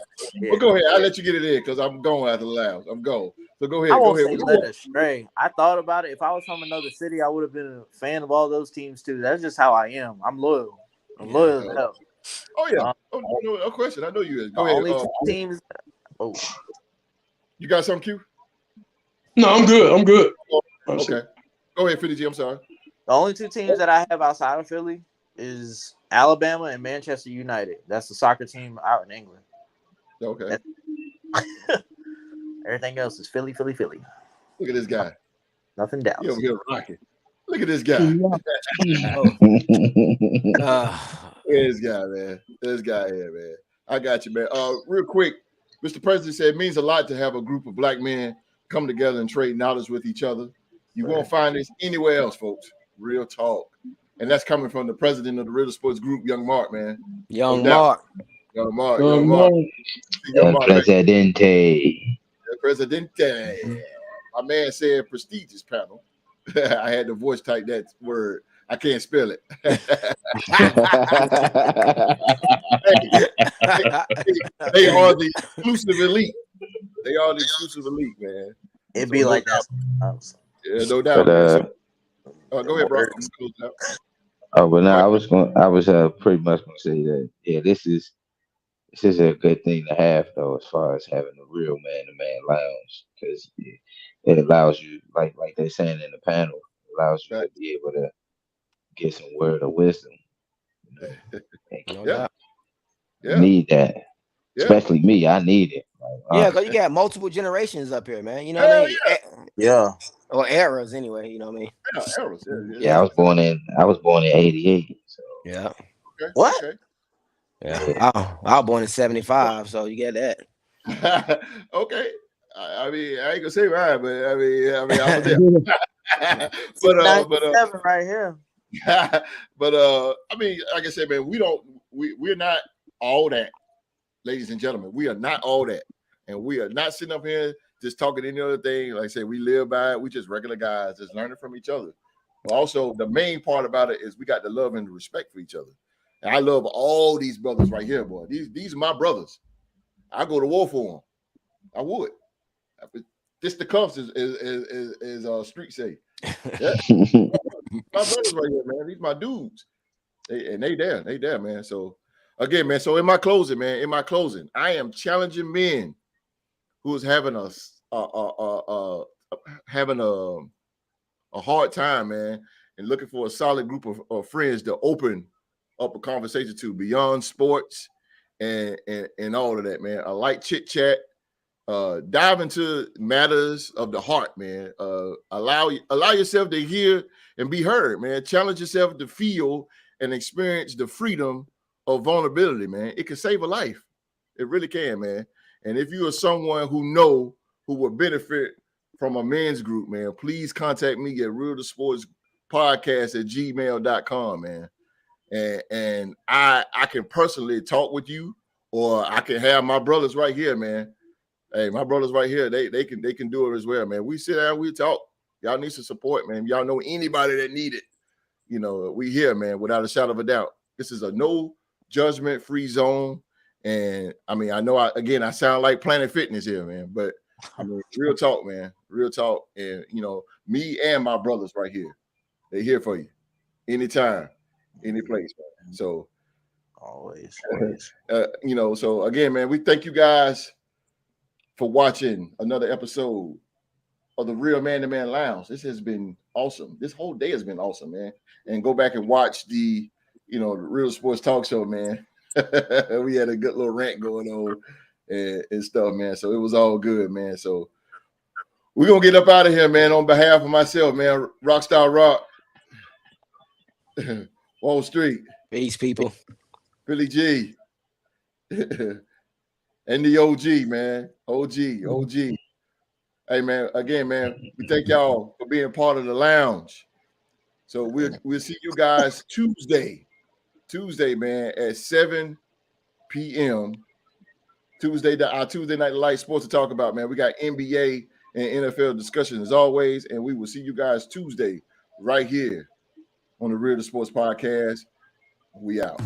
Well, go ahead. I'll let you get it in because I'm going after the lounge. I'm going. So go ahead. I won't go ahead. say led astray. I thought about it. If I was from another city, I would have been a fan of all those teams too. That's just how I am. I'm loyal. I'm loyal as hell. Oh yeah. No question. I know you is. Go ahead. Only two teams. Oh, you got something, Q? No, I'm good. I'm good. Okay. Go ahead, Philly G. I'm sorry. The only two teams that I have outside of Philly is Alabama and Manchester United. That's the soccer team out in England. Okay. Everything else is Philly. Look at this guy. Nothing Dallas. You over here rocking. Look at this guy. Look at this guy, man. This guy here, man. I got you, man. Real quick, Mr. President said it means a lot to have a group of black men come together and trade knowledge with each other. You won't find this anywhere else, folks. Real talk. And that's coming from the president of the Real Sports Group, Young Mark, man. Young Mark. Presidente. Presidente. My man said prestigious panel. I had to voice type that word. I can't spell it. They are the exclusive elite. They are the exclusive elite, man. It'd be like that. Yeah, no doubt. Go ahead, bro. But no, I was pretty much gonna say that. Yeah, this is a good thing to have though, as far as having a real man-to-man lounge, because it allows you, like they're saying in the panel, allows you to be able to get some word of wisdom. Need that. Yeah. Especially me, I need it. Because you got multiple generations up here, man. You know what I mean? Yeah. Or eras, anyway. You know what I mean? Eras. Yeah, I was born in '88. So. Yeah. Okay. What? Okay. Yeah. I was born in '75, so you get that. Okay. I mean, I ain't gonna say right, but I mean, I was there. but right here. But I mean, like I said, man, we're not all that, ladies and gentlemen. We are not all that, and we are not sitting up here just talking any other thing. Like I said, we live by it. We just regular guys, just learning from each other. But also, the main part about it is we got the love and the respect for each other. And I love all these brothers right here, boy. These are my brothers. I go to war for them. I would. This the cuffs is street say. Yeah. My brothers right here, man. These my dudes. They there, man. So again, man. So in my closing, I am challenging men who's having a hard time, man, and looking for a solid group of friends to open up a conversation to beyond sports and all of that, man. A light chit chat. Dive into matters of the heart, man. Allow yourself to hear and be heard, man. Challenge yourself to feel and experience the freedom of vulnerability, man. It can save a life. It really can, man. And if you are someone who would benefit from a men's group, man, please contact me at realsportspodcast@gmail.com, man. And I can personally talk with you, or I can have my brothers right here, man. Hey, my brothers right here, they can do it as well, man. We sit down, we talk. Y'all need some support, man. Y'all know anybody that need it. You know, we here, man, without a shadow of a doubt. This is a no judgment free zone. And I mean, I know I sound like Planet Fitness here, man, but I mean, real talk, man, real talk. And you know, me and my brothers right here, they're here for you anytime, any place, man. So Always. You know, so again, man, we thank you guys for watching another episode of the Real Man to Man Lounge. This has been awesome. This whole day has been awesome, man. And go back and watch the Real Sports Talk Show, man. We had a good little rant going on and stuff, man. So it was all good, man. So we're gonna get up out of here, man. On behalf of myself, man, Rockstar Rock, Wall Street, Peace, people. Billy G, and the OG, man. OG. Hey, man, again, man, we thank y'all for being part of the lounge. So we'll see you guys Tuesday, man, at 7 p.m. Our Tuesday Night Light Sports to talk about, man. We got NBA and NFL discussion as always, and we will see you guys Tuesday right here on the Real Sports Podcast. We out.